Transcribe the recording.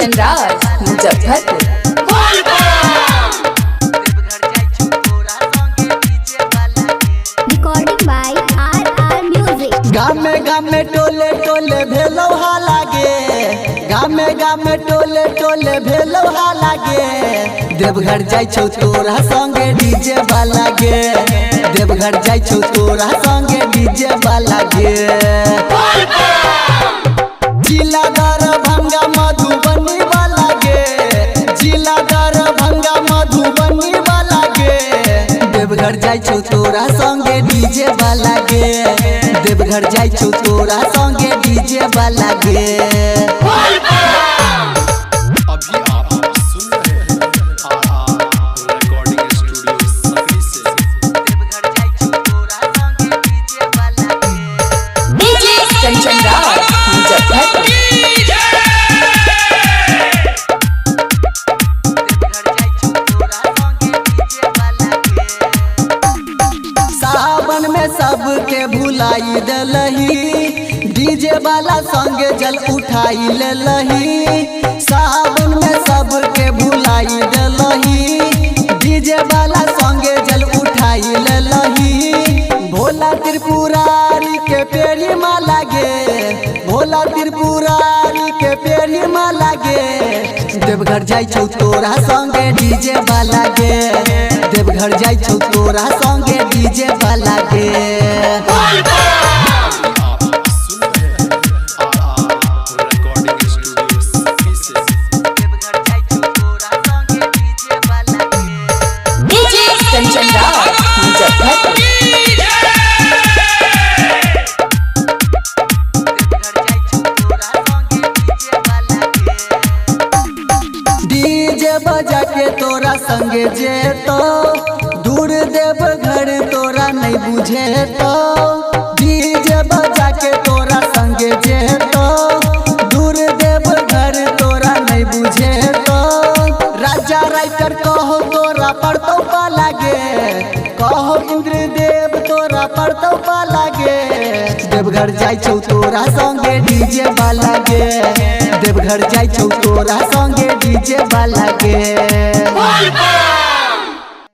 Kanchan Raj Muzaffarpur. Recording by RR music. गामे गामे टोले टोले भेलो हा लागे, गामे गामे टोले टोले भेलो हा लागे। देवघर जाय छौ तोरा संगे डीजे वाला गे, देवघर जाय छौ तोरा संगे डीजे वाला गे। जिला दरभंगा मधुबनी वाला गे, जिला दरभंगा मधुबनी वाला गे। देवघर जाय छौ तोरा संगे डीजे वाला गे, देवघर जाय छौ तोरा संगे डीजे वाला गे। अभी आप सुन रहे हैं रिकॉर्डिंग स्टूडियो सकरी से। देवघर जाय छौ तोरा संगे डीजे वाला गे। डीजे कंचन राज मुजफ्फरपुर। सावन में सबके भुलाई दलही, डीजे वाला संगे जल उठाई लेलही। सावन में सबके भुलाई दलही, डीजे वाला संगे जल उठाई लेलही। भोला त्रिपुरारी के पेड़ी माला गे, भोला त्रिपुरारी के पेड़ी माला गे। देवघर जाय छौ तोरा संगे डीजे वाला गे, देवघर जाय छौ तोरा संगे डीजे वाला गे। आप सुन रहे हैं रिकॉर्डिंग स्टूडियो सकरी से। देवघर जाय छौ तोरा संगे डीजे वाला गे। डीजे कंचन राज मुजफ्फरपुर। डीजे बजा के तोरा संगे जेतो, दूर देव घर तोरा नहीं बुझेतो। डीजे बजा के तोरा संगे जेतो, दूर देव घर तोरा नहीं बुझेतो। राजा राइटर कहो तोरा पड़तौ पाला गे, कहो इंद्रदेव तोरा पड़तौ पाला गे। देवघर जाय छौ तोरा संगे डीजे वाला गे, देवघर जाय छौ तोरा संगे डीजे वाला गे।